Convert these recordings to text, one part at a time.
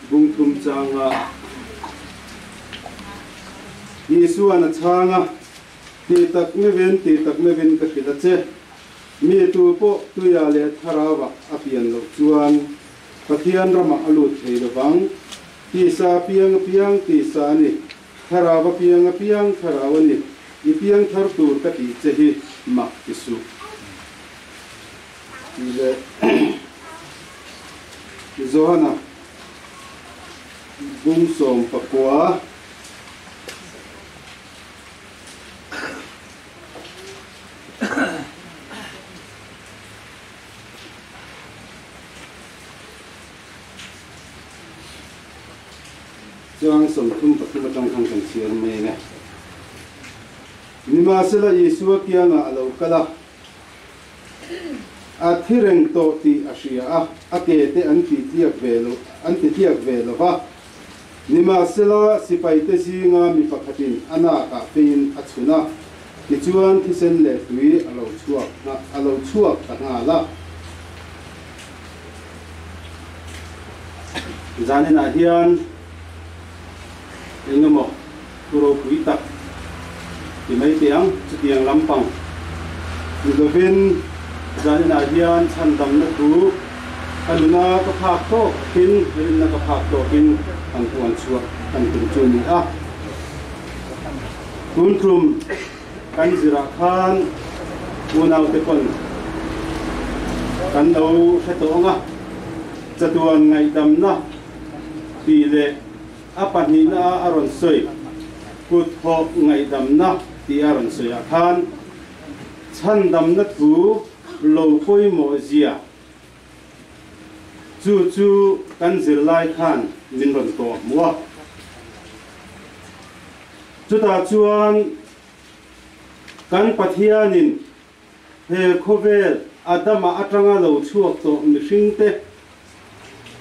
bung tum changa Yesu ana changa ti tak me ven ka khida che mi tu po tu ya le tharawa apian lo chuan pathian rama alut thei lawang ti sa piang ti sa ni tharawa piang tharawa ni i piang thar tur ka ti che hi mak isu ile Zohana bung som pakwa Jangan somtum pakai macam kangkang siar mana. Ini masalah Yesus kia nga alau kala. Akhireng to ti Asia akete anti tiak velo ha. Ini masalah si paite si nga mi pakatin anak kafein atsuna. Kicuan kisen le tui alau chuak tangala. Zanin ahian Ini mo puro kuita di mai tiang setiang lampang Idovin zanin ahian chandam na tu aluna kapak to kin rin na kapak to kin ang tuan suak ang tuncuni tuntrum kan zirakan unaw tepon kan daw heto nga catuan ngay dam na pile apa ni na aron soy kut ho ngai dam na ti aron soy akhan chan dam na tu lo poi mo zia chu kan zir lai khan min ron to muwa chu ta chuan kan pathianin he khovel adama atanga lo chuak to mihring te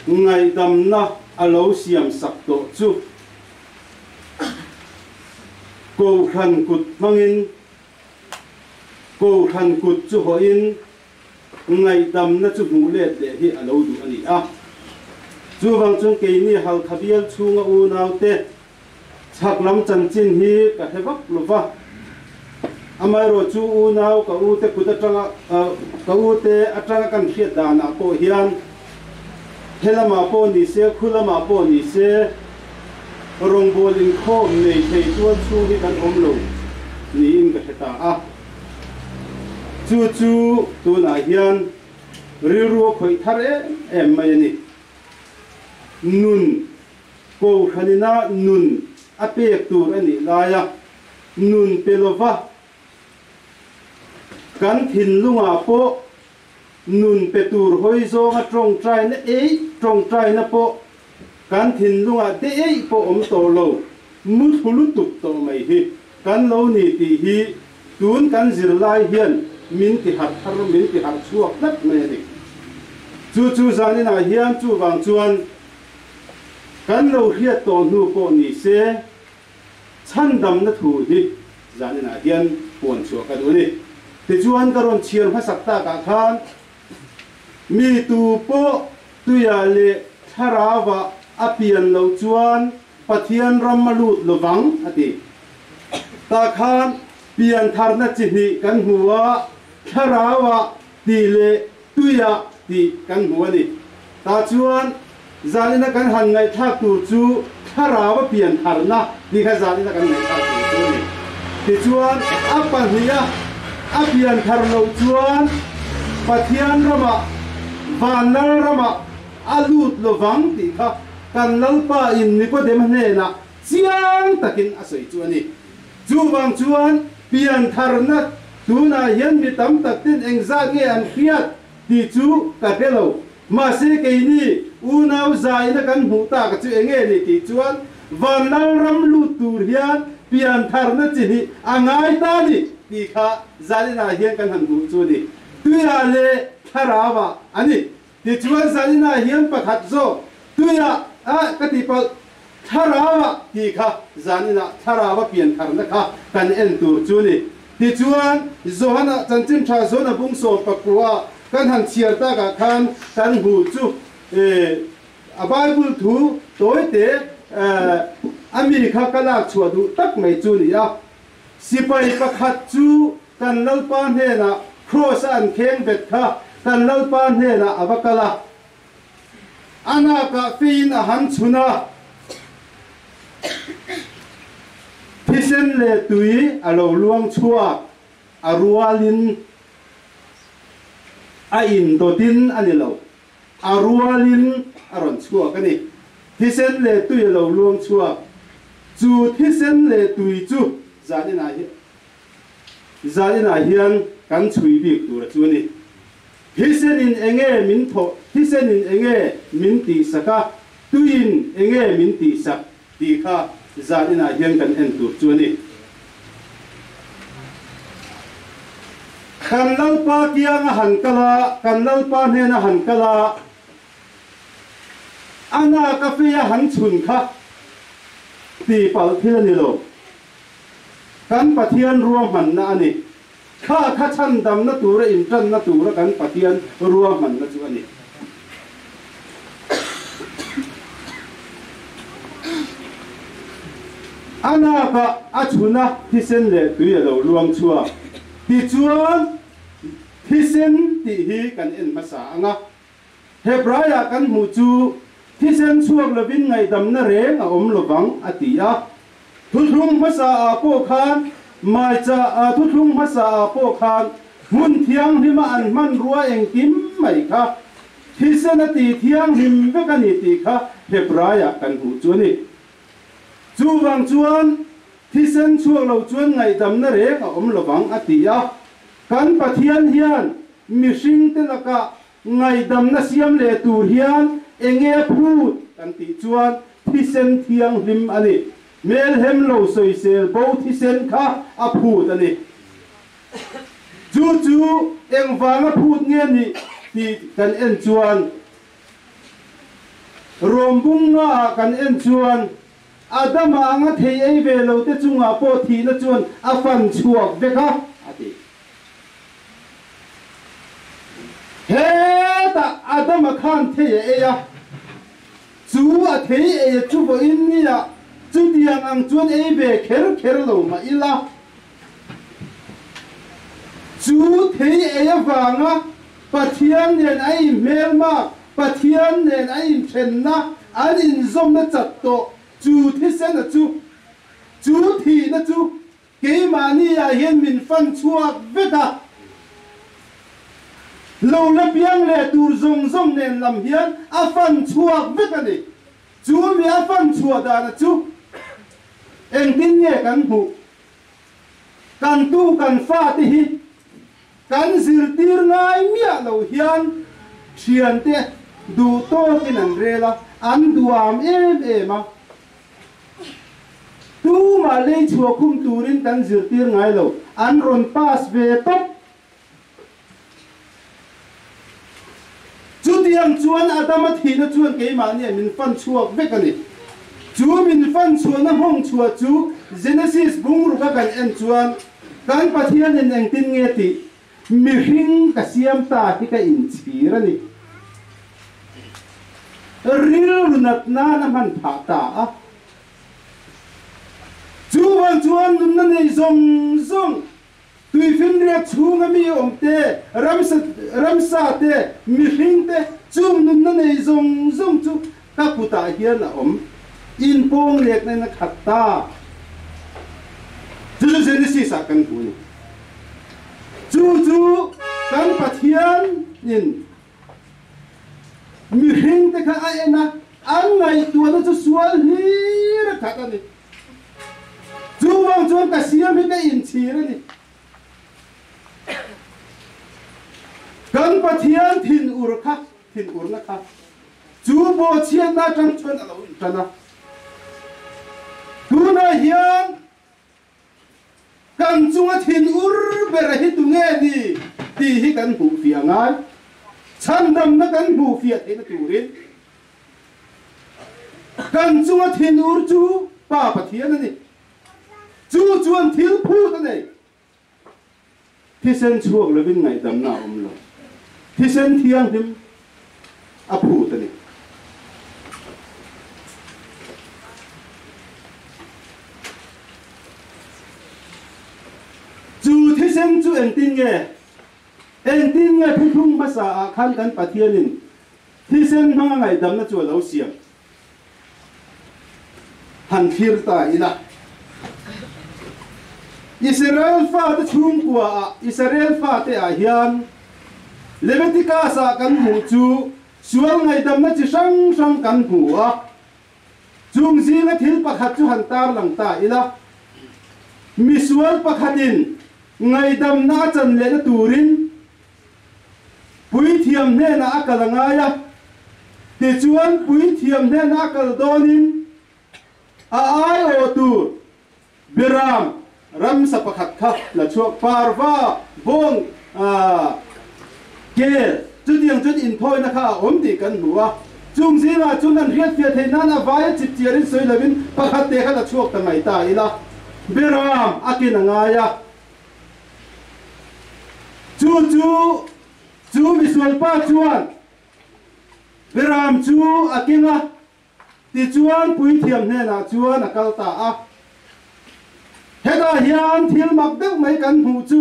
ngai dam na alo siam sak to chu ko khan kut chu hoin ngai dam na chu mu le hi alo du ani chu wang chung ke ni hal khabial chunga u naute chaklam chanchin hi ka hebak lova amai ro chu u naw ka u te kutatanga ka u te atanga kan khia dana po hian Helama po ni se khulama po ni se rongbolin khom nei thei tuan chu hi kan omlo ni in ka heta chu tu na hian riru khoi thare em mai ni nun ko khanina nun apek tur ani laya nun pelova kan thin lunga po nun petur hoi zo nga trong trai na po kan thin lunga de po om to lo mut hulu tuk to mai hi kan lo ni ti hi tun kan zir lai hian min ti hat chuak lat mai ni chu zani na hian chu wang chuan kan lo hiat to nu po ni se chan dam na thu hi zani na hian pon chuak ka du ni ti chuan karon chiar ha sakta ka khan mi tu po tu ya le tharawa apian lo chuan pathian ramalut lovang ati ta khan pian tharna chihi kan huwa tharawa ti le tu ya ti kan huwa ni ta chuan zalina kan han ngai thak tu chu tharawa pian tharna ni kha zalina kan ngai thak tu chu ni ti chuan apan hiya apian thar lo chuan pathian rama Vanar rama alut lovang ti kha kan lalpa in Nikodem hne na chiang takin asoi chuani chuwang chuan pian tharna tuna hian mi tam takin engza nge an khiat ti chu ka telo ma se ke ni unau zaina kan huta ka chu enge ni ti chuan vanar ram lu tur hian pian tharna chi hi angai ta ni ti kha zalina hian kan han hu chu ni tuya le tharawa ani ti chuan zalina hian pakhat zo tuya katipal tharawa ti kha zanina tharawa pian tharna kha kan en tur chu ni ti chuan Zohana chanchin tha zona bung so pakwa kan han chiar ta ka khan kan hu chu a Bible thu tối te America kalak chua du tak mai chu ni a sipai pakhat chu kan lalpan he na cross an kheng bet kha kan lalpan he na avakala ana ka fin a han chuna phisen le tui alo luang chua arualin a in dotin anilo arualin aron chua kani phisen le tui alo luang chua chu phisen le tui chu zalina hian kan chui bik tur chu ni phisen in enge min tho phisen in enge min ti saka tuin enge min ti sak ti kha zalina hian kan en tur chu ni kan lalpa kiang han kala kan lalpa ne na han kala ana ka fe han chun kha ti pal thil ni lo kan pathian ruam han na ani kha chan dam na tur in tran na tur kan pathian ruam han na chu ani ana ka achuna thisen le tui lo luang chua ti chuan thisen ti hi kan en masa anga hebraya kan mu chu thisen chuak lovin ngai dam na reng a om lovang atia thuthung masa a po khan mai cha a thuthung masa a po khan mun thiang hima an man ruwa eng kim mai kha thisen ati thiang him ve kan ti kha hebraya kan hu chu ni chu wang chuan thisen chuak lo chuan ngai dam na reng a om lovang atia kan pathian hian mi hring te laka ngai dam na siam le tur hian enge phut kan ti chuan thisen thiang him ani mel hem lo soi sel bo thisen kha a phut ani chu eng wanga phut nge ni ti kan en chuan rombung nga kan en chuan adama anga thei ei ve lo te chunga po thi na chuan a fan chuak ve kha ati he ta adama khan thei e ya chu a thei e chu bo in ni ya chu diang ang chuan ei ve kher lo ma ila chu thei e ya wanga pathian nen ai mel ma pathian nen ai then na an in zom na chat to chu thisen na chu thi na chu ke mani ya hian min fan chuak veka lo la piang le tur zong nen lam hian a fan chuak veka ni chu mi a fan chuak da na chu eng tin nge kan hu kan tu kan fa ti hi kan zir tir ngai mia lo hian thian te du to kin an rela an duam em a tu ma le chua kum turin kan zir tir ngai lo an ron pass ve top chu tiang chuan adama thina chuan ke ma ni min fan chuak ve kan ni chu min fan chuan na hong chua chu Genesis bung ru ka kan en chuan kan pathian en eng tin nge ti mi hing ka siam ta ti ka in chira ni ril runat na na man pha ta a chuan nun na nei zong tui fin ria chunga mi om te ramsa te mi hing te chung nun na nei zong chu ka puta hian a om in pong lek na na khatta chu Genesis a kan hu ni chu kan pathian in mi hing te kha a ena an ngai tu na chu sual hi ra khata ni chuang ka siam hi ka in chira ni kan pathian thin ur na kha chu bo chian na tang chuan alo in tana tu na hian kan chunga thin ur bera hi tu nge ni ti hi kan hu fia ngai chan dam na kan hu fia the na turin kan chunga thin ur chu pa pathian ni chu chuan thil phu ta nei thisen chuak lovin ngai dam na om lo thisen thiang him a phu ta ni sen chu en tin nge thu thung ma sa khan kan pathianin thi sen hanga ngai dam na chu lo siam han thir ta ila Israel fa ta chung kwa Israel fa te a hian Leviticus sa kan mu chu sual ngai dam na chi sang sang kan hu a chung zi na thil pakhat chu han tar lang ta ila mi sual pakhatin ngai dam na chan le na turin pui thiam ne na akalanga ya te chuan pui thiam ne na akal donin a ai o tu biram ram sa pakhat kha la chuak parwa bong ke chu diang chu in thoi na kha om ti kan huwa chung zi na chu nan riat fia the na na vai chip chiarin soi lavin pakhat te kha la chuak ta mai ta ila biram akin anga ya chu visual pa chuan biram chu akinga ti chuan pui thiam ne na chuan akal ta a heta hian thil mak deuh mai kan hu chu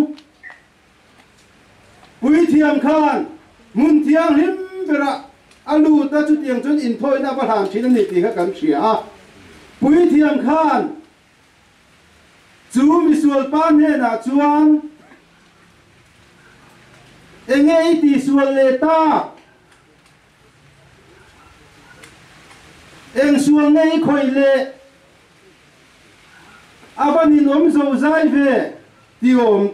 pui thiam khan mun thiang him bera alu ta chu tiang chun in thoi na ba ham thin ni ti kha kan thria a pui thiam khan chu visual pa ne na chuan engei ti sual le ta eng sual ngei khoi le abani nom zo zai ve ti om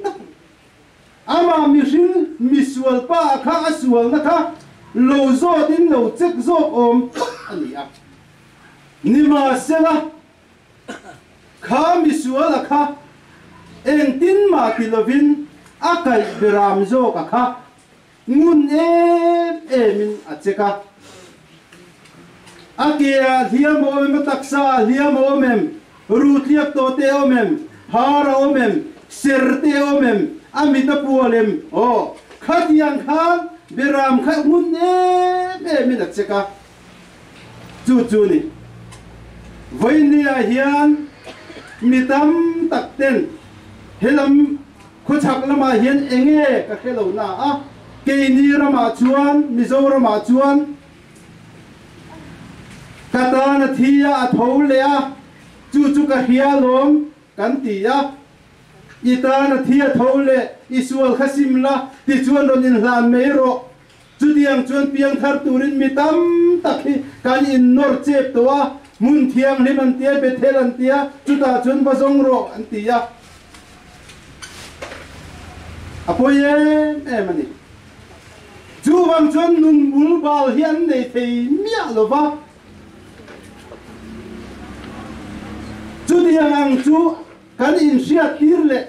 ama mi shin mi sual pa kha sual na kha lo zo din lo chek zo om ani a ni ma sela kha mi sual kha eng tin ma ti lovin akai biram zo ka kha ngun min acheka akia hiam om taksa hiam omem rutliak to te omem hara omem serte omem amita puolem o khatiang khan biram kha ngun min acheka chu ni voinia hian mitam takten helam khuchak lama hian enge ka khelo na a keini rama chuan mizorama chuan katana thia athole a chu ka hialom kan tia itana thia thole isual khasimla ti chuan ronin hlan meiro chu diang chuan piang thar turin mitam takhi kan in nor chep towa mun thiang liman tia bethelan tia chuta chun bazong ro an tia apoye emani chu wang chon nun bul bal hian nei thei mia lova chu diang chu kan in sia tirle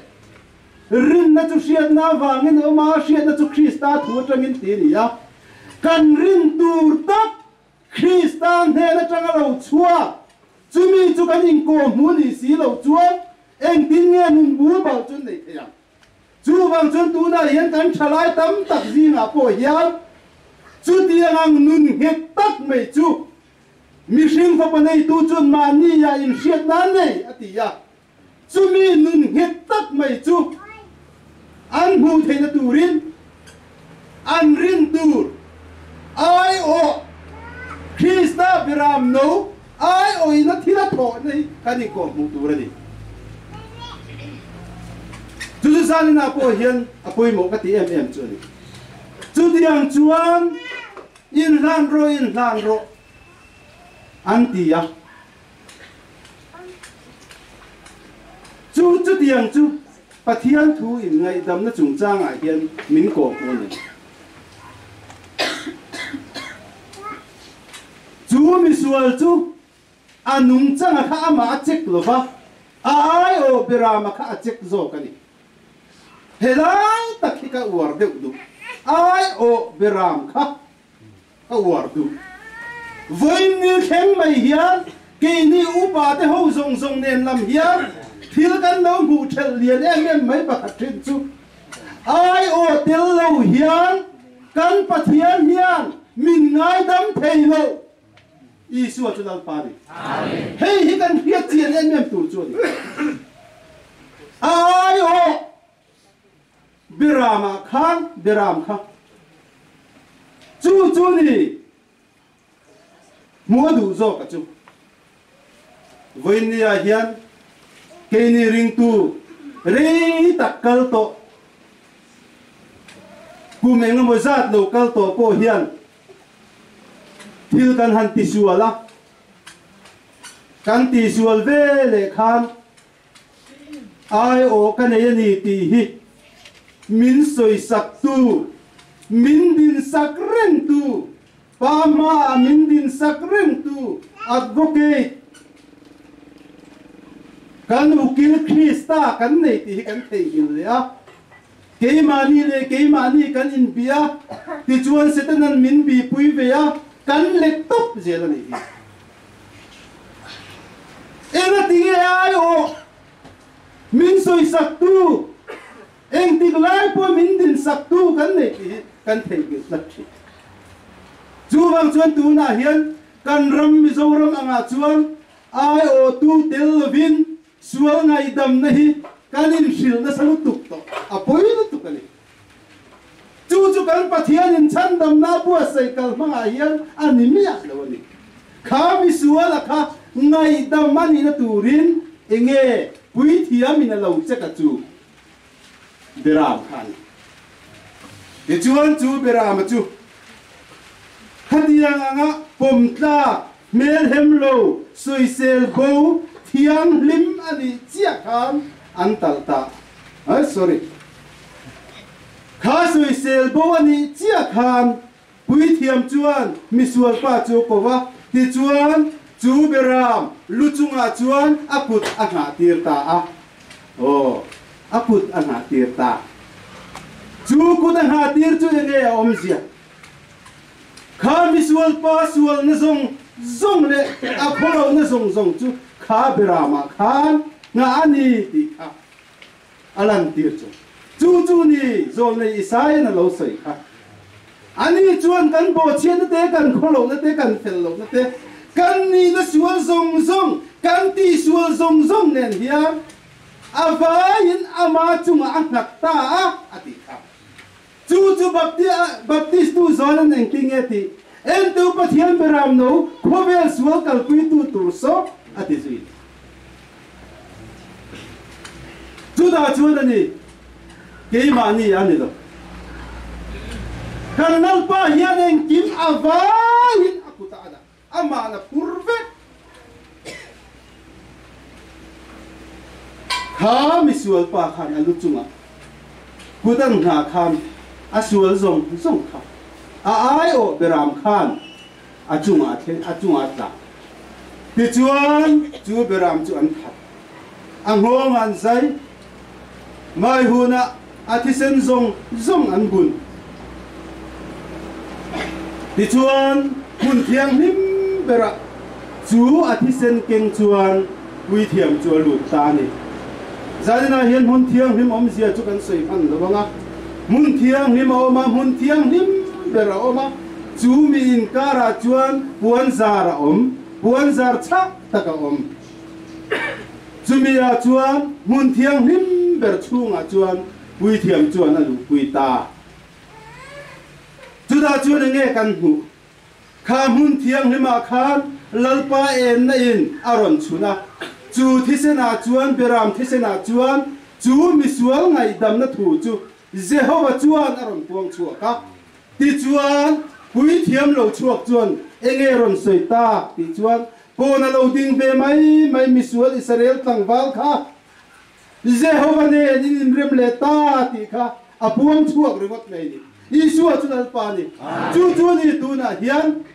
rin na chu sia na wangin oma sia na chu Krista thu tangin ti ni ya kan rin tur tak Kristan he na tanga lo chua chumi chu kan in ko mu ni si lo chuan eng tin nge nun bul bal chun nei thei chu wang chon tu na hian kan thalai tam tak zinga po hian chu tiang nun het tak mai chu mi hring fa panei tu chun ma ni ya in hriat na nei atia chu mi nun het tak mai chu an hu theina turin an rin tur ai o Krista biram no ai o ina thila tho nei kani ko mu turani chu san na po hian apoi mo ka ti em chu ni chu diang chuan in hlan ro antia chu diang chu pathian thu in ngai dam na chung chang a hian min ko ko ni chu mi sual chu anung chang kha ama chek lova ai o birama kha chek zo kani helai takhika war de du ai o biram kha ka war du voin ni khem mai hian ke ni upa te ho zong nen lam hian thil kan lo mu thel lian em mai ba khathin chu ai o tel lo hian kan pathian hian min ngai dam thei lo isu chu dal pa ni amen hei hi kan hiat chian em tur chu ni ai o Birama Khan Biram Khan chu ni mua đủ zo cả chu với nia hiền cái ni ring tu rei takkal to cùng em ngồi giat local to po hiền thil kan han ti suala kan ti sual ve le khan ai o kan ni ti hi min soi sak tu min din sak reng tu pama min din sak reng tu advocate kan ukil Krista kan nei ti kan thei hil le a ke mani kan in bia ti chuan setanan min bi pui ve a kan le top zela nei era ti ai o min soi sak tu eng ti lai po min din sak tu kan nei ti kan thei hil lat thi chu wang chuan tu na hian kan ram mi zo ram anga chuan ai o tu tel vin sual ngai dam nahi kanin hil na salu tuk to apoi na tuk ani chu kan pathian in chan dam na pu cycle manga hian animia lawani kha mi suala kha ngai dam mani na turin enge pui thiam in lo cheka chu Biram Khan e chuan chu Biram chu khatiang anga pomtla mel hemlo suisel bo thiang lim ani chia khan antalta sorry kha suisel bo ani chia khan pui thiam chuan misual pa chu kowa ti chuan chu Biram luchunga chuan akut anga tirta a akut anga tirta chu kut anga tir chu nge omzia kha misual pa sual na zong le akholo na zong chu kha Birama Khan nga ani ti kha alan tir chu ni zom nei isai na lo sei kha ani chuan kan bo chen na te kan kholo na te kan fel lo na te kan ni na sual zong kan ti sual zong nen hiam avain ama chunga anak ta ati kha chu baptist tu zon nen tingeti en tu pathian Biram no khovel sual kal pui tu tur so ati zui chu da chu ni ke mani ani lo kan nal pa hian en kim avain akuta ada ama na purve kha mi sual pa khan alu chunga kudan ha khan asual zong kha ai o Biram Khan achunga ta ti chuan chu Biram chu an that angong an sai mai huna athisen zong an bun ti chuan hun thiang him bera chu athisen keng chuan pui thiam chu lu ta ni zanina hian hun thiang him om zia chu kan sei phan lo banga mun thiang him oma mun thiang him bera oma chu mi in kara chuan puan zara puan zar chak taka chu mi ya chuan mun thiang him ber chunga chuan pui thiam chuan alu pui ta chu da chuan nge kan hu kha mun thiang hima khan lalpa en na in aron chuna chu thisena chuan Biram thisena chuan chu mi sual ngai dam na thu chu Jehovah chuan aron puang chuak ka ti chuan pui thiam lo chuak chuan enge ron soi ta ti chuan ko na lo ding ve mai mi sual Israel tangwal kha Jehovah ne in rem le ta ti kha apuang chuak rewat nei ni Isua chu lalpa ni chu ni tu na hian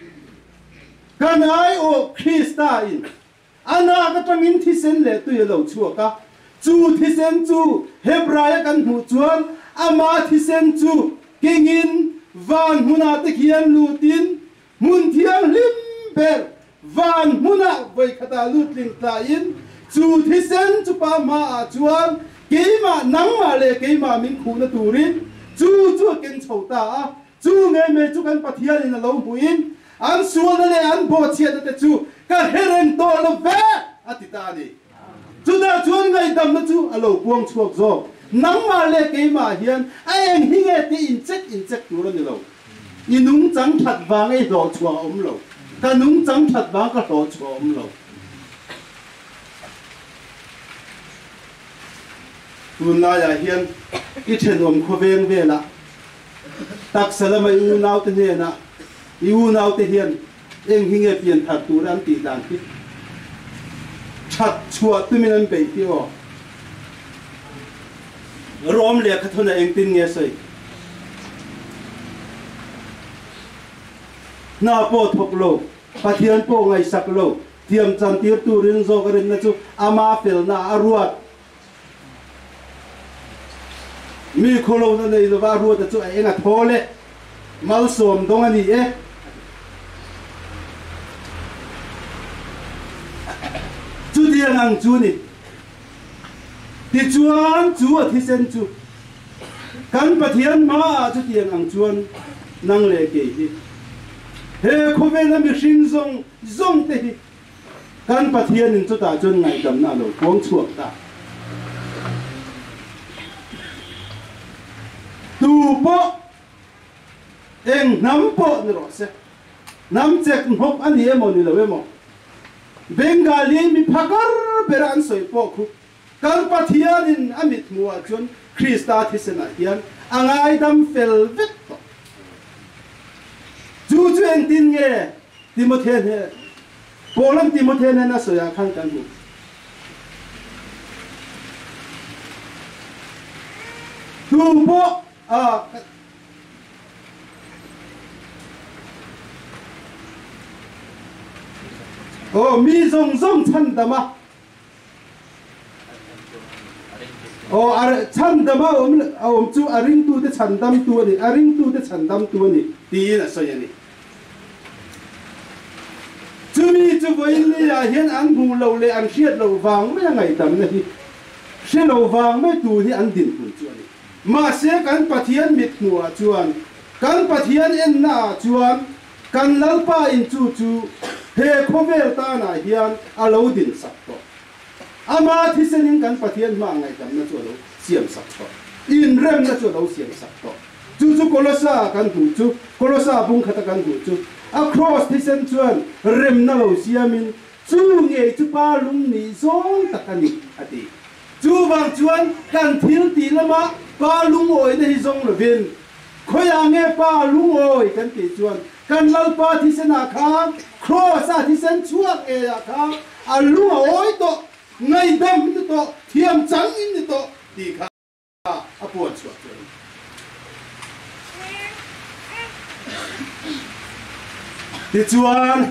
kanai o Krista in ana ka tangin thisen le tu ye lo chuak ka chu thisen chu Hebraya kan hu chuan ama thisen chu kingin van huna te khian lutin mun thiang lim ber van huna voi khata lutling ta in chu thisen chu pa ma a chuan keima nangma le keima min khu na turin chu ken chhota chu nge me chu kan pathian in lo huin an sual le an bo chiat te chu ka heren to lo ve atitani chu da chuan ngai dam na chu alo puang chuak zo nang ma le ke ma hian ai eng hi nge ti in check tu ro ni lo inung chang that wang ei lo chua om lo ka nung chang that wang ka lo chua om lo tu na ya hian I then om kho veng ve la tak salama u nau te ne na u nau te hian eng hi nge pian that tu ran ti dan ti chat chua tu min an pe ti o rom le ka thona eng tin nge sai na po thok lo pathian po ngai sak lo tiam chan tir tu rin zo ka rin na chu ama fel na aruat mi kholo na nei lo ba ruat chu enga thole mal som dong ani e chu dia ngang chu ni ti chuan chu a thi sen chu kan pathian ma chu dia ngang chuan nang le ke hi he khove na mi hring zong te hi kan pathian in chu ta chun ngai dam na lo kuang chuak ta tu po eng nam po ni ro se nam chek hop ani emo ni lo emo bengali mi phakar beran soi po khu kan pathian in amit muwa chun Krista thisena hian angai dam fel vet to chu eng tin nge Timothy he polam Timothy na soya khan kan bu tu po mi zong chan dama chan dama chu aring tu te chan dam tu ni aring tu te chan dam tu ni ti na so yani chu mi chu voi ni ya hian an hu lo le an hriat lo wang me ngai dam na hi hre lo wang me tu hi an din hu chu ni ma se kan pathian mit nuwa chuan kan pathian en na chuan kan lalpa in chu he khovel ta na hian alo din sak to ama thisenin kan pathian ma ngai dam na chu lo siam sak to in rem na chu lo siam sak to chu kolosa kan hu chu kolosa bung khata kan hu chu across thisen chuan rem na lo siamin chu nge chu pa lung ni zong takani ati chu wang chuan kan thil ti lama pa lung oi na hi zong lo vin khoya nge pa lung oi kan ti chuan kan lal pa thi sena kha cross a thi sen chuak e a kha a lu oi to ngai dam ni to thiam chang in ni to ti kha a puan chuak ti chuan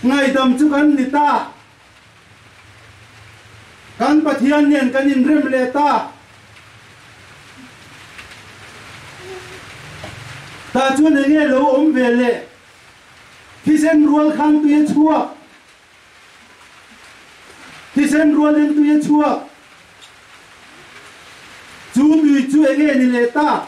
ngai dam chu kan ni ta kan pathian nen kan in rem le ta ta chuan nge lo om ve le thi sen rual khan tu ye chua thi sen rual en tu ye chua chu nge ni le ta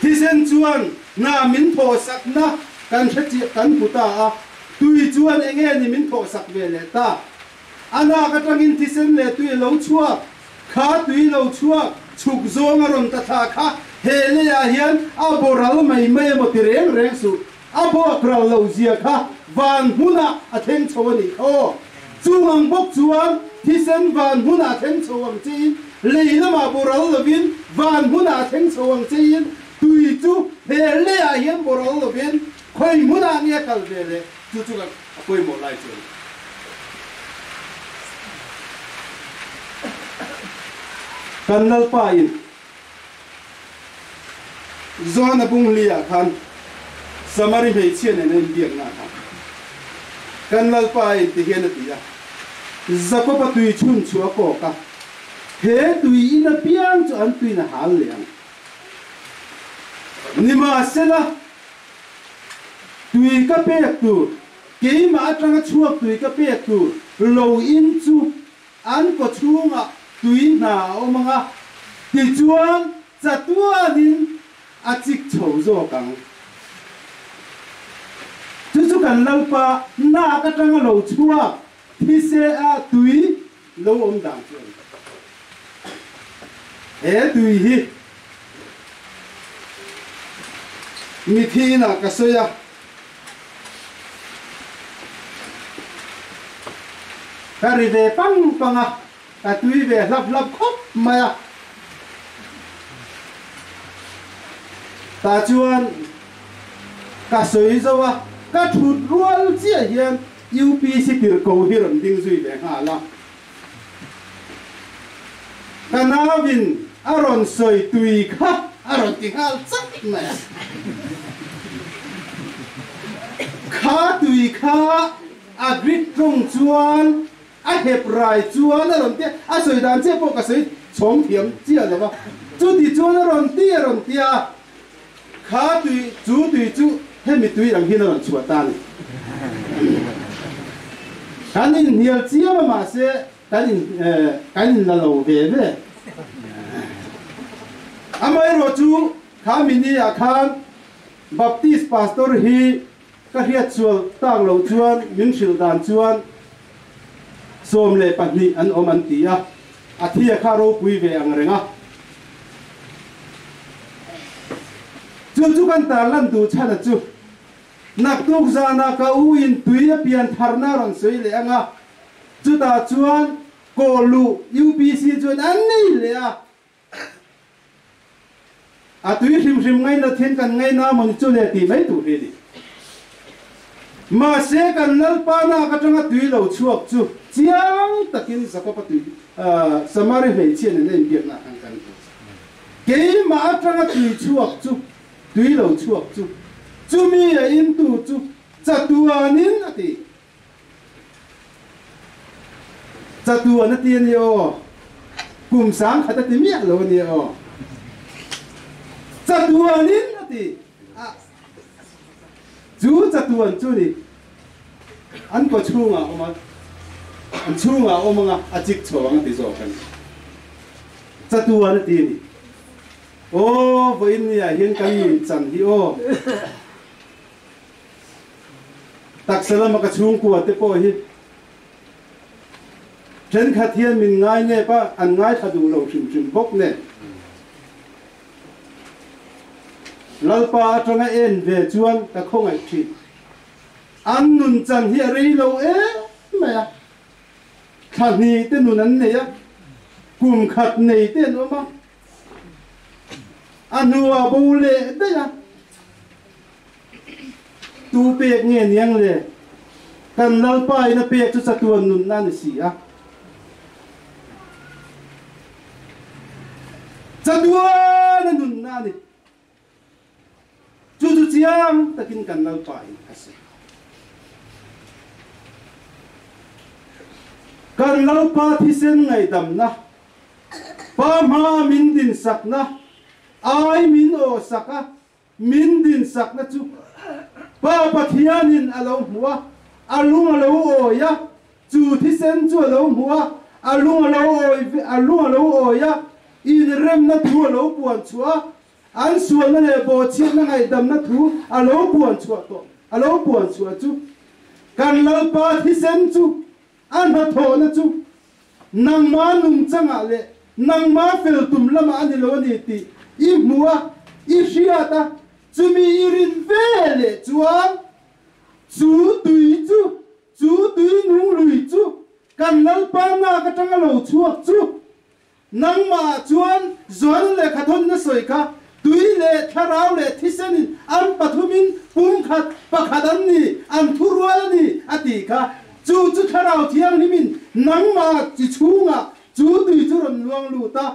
thi sen chuan na min tho sak na kan thchi kan puta a tui chuan nge ni min tho sak ve le ta ana ka tangin thi sen le tu lo chua kha tui lo chua chuk zong aron ta tha kha hele ya hian a boral mai mo tireng reng su a bo kral lo zia kha van huna a theng chawani o chungang bok chuan thisen van huna theng chawang chin leina ma boral lovin van huna theng chawang chin tui chu hele ya hian boral lovin khoi huna nge kal vele chu ka koi mo lai chu kanal pa in zona bung lia khan samari mei chen ne biak na khan kanal pa in ti hian ti ya zako pa tui chun chua ko ka he tui ina piang chu an tui na hal liang nima sela tui ka pek tu ke ma atanga chuak tui ka pek tu lo in chu an ko chunga tui na omanga ti chuan chatuanin achik chho zo kang chu kan lalpa na ka tanga lo chua thi xe a tùy lâu ông đảng chuyện tùy hi mi thi na ka soya ka ri ve pang panga ka tui ve lap lap khop maya ta chuan ka soi zawa ka thut rual chia hian UPC tir ko hiram ding zui ve ha la ka nawin aron soi tui kha aron tingal chak maya khá tùy khá agrit trong chuan a hẹp rai chuan a ron tia a soi dan che po ka soi chom thiam chia la ba chu ti chuan a ron tia khá tùy chu he mi tùy rang hin a ron chua tan kan in hial chia ma se kan in la lo ve ve amai ro chu kha mi ni a khan baptist pastor hi ka hiat chual tang lo chuan min sil dan chuan som le pahni an om an tia a thia kha ro pui ve ang renga chu kan tar lan du chana chu nak tuk zana ka u in tui a pian tharna ron soi le anga chu ta chuan ko lu UPC chuan an nei le a tui hrim ngai na then kan ngai na mon chu le ti mai tu ri di mà sẽ cần nâng pa na cái trong tùy lâu chuộc chu chiang takin sa pa tùy samari về chuyện nên việc na ang kan cái mà trong tùy chuộc chu tùy lâu chuộc chu mi in tu chu chatuanin ati chatuan tiền yo cùng sáng khát ti mi lo ni yo chatuanin ati chú chatuan chu ni an ko chunga oma an chunga oma nga achik chawang ti zo kan chatuan ti ni o voin ni a hian kan min chan hi o tak salam ka chung ku ate po hi chen khathian min ngai ne pa an ngai thadu lo chim bok ne lalpa atanga en ve chuan ka khongai thi an nun chan hi rei lo maya thani te nun an ne ya kum khat nei te no ma anua bo le de ya tu pek nge niang le kan lalpa ina pek chu chatuan nun na ni si a chatuan nun na ni chu chiang takin kan lalpa in ase kan lalpa thi sen ngai dam na pa ma min din sak na ai min o saka min din sak na chu pa pathianin alo huwa alung alo o ya chu thi sen chu alo huwa alung alo o ya in rem na thu alo puan chua an suan na le bo chiat na ngai dam na thu alo puan chua to alo puan chua chu kan lalpa thi sen chu an ha tho na chu nang ma nung changa le nang ma fel tum lama ani lo ni ti i muwa i shiata chumi irin vele chuan chu tui nung lui chu kan lalpa na ka tanga lo chuak chu nang ma chuan zon le khathon na soi kha tui le tharau le thisenin an pathumin pum khat pakhadan ni an thurwal ni ati kha chu tharau thiang ni min nang ma chi chunga chu tui chu ron luang lu ta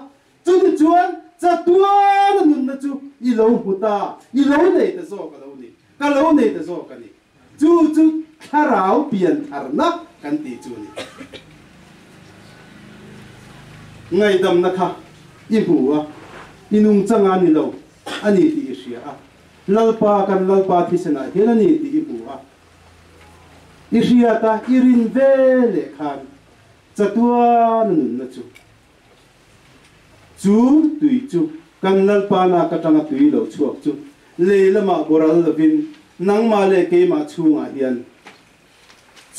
chu ni chuan chatuan nun na chu i lo huta i lo nei ta zo ka lo ni ka lo nei ta zo ka ni chu tharau pian tharna kan ti chu ni ngai dam na kha i huwa inung changa ni lo ani ti sia a lalpa thi sena helani ti i huwa i sia ta irin vele khan chatuan nun na chu tui chu kan lalpa na ka tanga tui lo chuak chu le lama boral lovin nang ma le ke ma chunga hian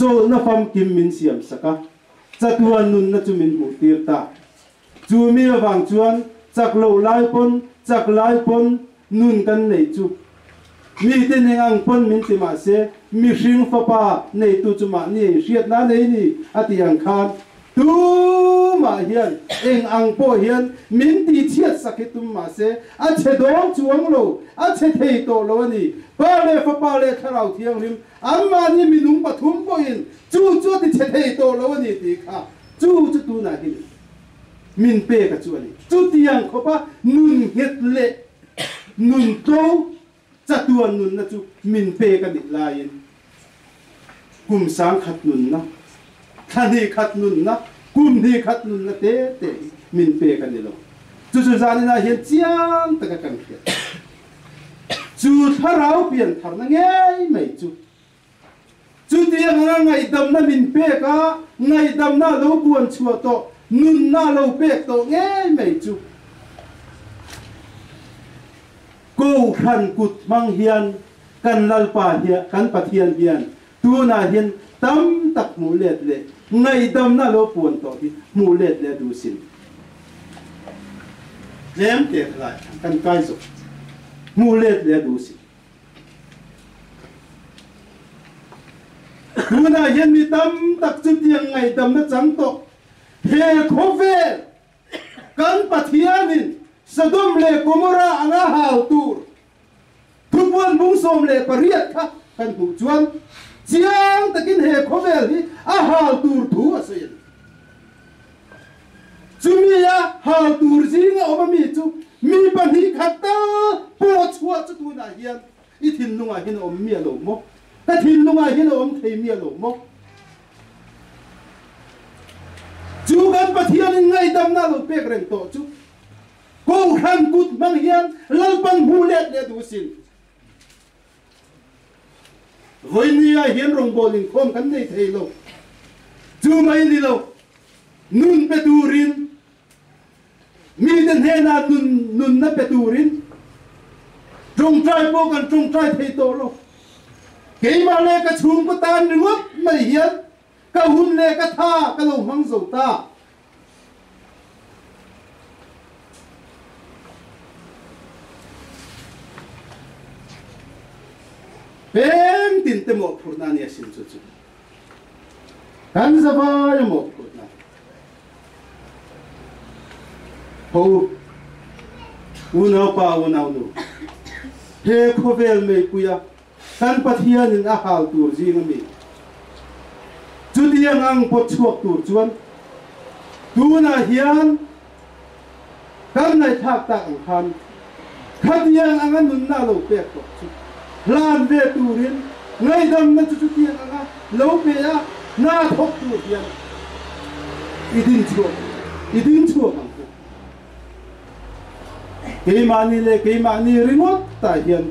chol na fam kim min siam saka chatuan nun na chumin mu tir ta chu mi awang chuan chak lo lai pon nun kan nei chu mi te nengang pon min ti ma se mi hring fa pa nei tu chu ma ni riat na nei ni atiang khan tu ma hian eng ang po hian min ti chiat sakitum ma se a che dong chuang lo a che thei to lo ni pa le tharau thiang rim amma ni minung pathum po in chu ti che thei to lo ni ti kha chu tu na hi min pe ka chu ni chu tiang kho pa nun het le nun to chatuan nun na chu min pe ka dik lain kum sang khat nun na thani khat nun na kum ni khat nun na te min pe ka ni lo chu zani na hian chiang ta ka kan khia chu tharau pian thar na ngai mai chu tiang nga ngai dam na min pe ka ngai dam na lo buan chua to nun na lo pe to ngai mai chu cô khan cụt mang hiền kan lalpa hiền kan pathian hiền tu na hiền tam tak mu let le ngai dam na lo puan to hi mu let le du sin lem te lại kan kai so mu let le du sin tu na hiền mi tam tak chu tiang ngai dam na chang to he khove kan pathianin Sodom le Gomora anga hau tur thupuan bung som le pariat kha kan hu chuan chiang takin he khovel hi a hau tur thu asen chumia hau tur jinga omami chu mi pan hi khata po chua chu tu na hian I thin lunga hin om mi lo mo ta thin lunga hin om thei mi lo mo chu kan pathian ngai dam na lo pek reng to chu cô khan cút mang hiền lalpan hu let le du sin với nia hiền rong bolin khom kan nei thei lo chu mai ni lo nun peturin mi den he na nun na peturin trong trai po kan trong trai thei to lo ke ma le ka chung ko tan ni ngop mai hiền ka hun le ka tha ka lo mang zo ta bem tin te mo phurna ni asin chu chu kan zava yo mo phurna ho uno pa uno nu he khovel me puya kan pathian in a hal tur ji na mi chu diang ang pot chuak tur chuan tu na hian kan nai thak ta ang khan khadiang ang nun na lo pek to chu lan về turin ngay đâm na chu tiền anga lâu về á na thóc tu tiền idin chua mang ku ke mani ringot ta hian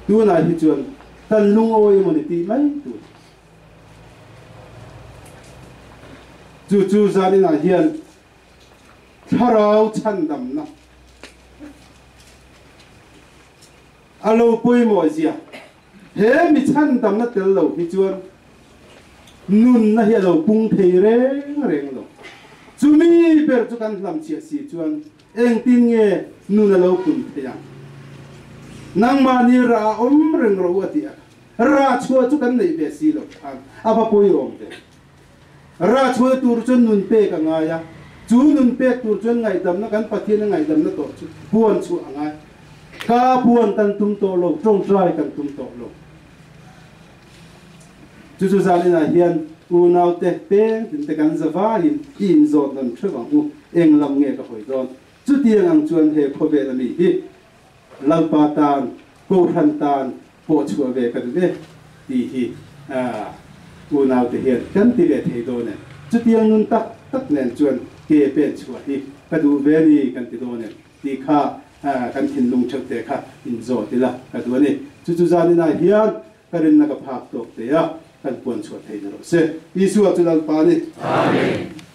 tu na hi chuan tan lung oi moni ti mai tu chu zani na hian tharau chan dam na alo poi mo zia he mi chan dam na tel lo hi chuan nun na hi lo pung thei reng lo chumi ber chu kan lam chia si chuan eng tin nge nun lo pun thea nang ma ni ra om reng ro atia ra chua chu kan nei be si lo an aba poi rom te ra chua tur chun nun pe ka nga ya chu nun pe tur chun ngai dam na kan pathian ngai dam na to chu buan chu angai ka buồn kan tum to lo trong trai kan tum to lo chu zali na hian u nau te pe tin te kan zawa in zot nan thewang u eng lam nge ka hoi don chu tiang ang chuan he khobe la mi hi lalpa tan ko than tan po chua ve ka de ti hi u nau te hian kan ti le thei do ne chu tiang nun tak nen chuan ke pe chua hi ka du ve ni kan ti do ne ti kha kan thin lung thak te kha in zo tila ka du ni chu zani na hian karin na ka phak tok te ya kan pon chua thei na ro se isu atul pa ni amen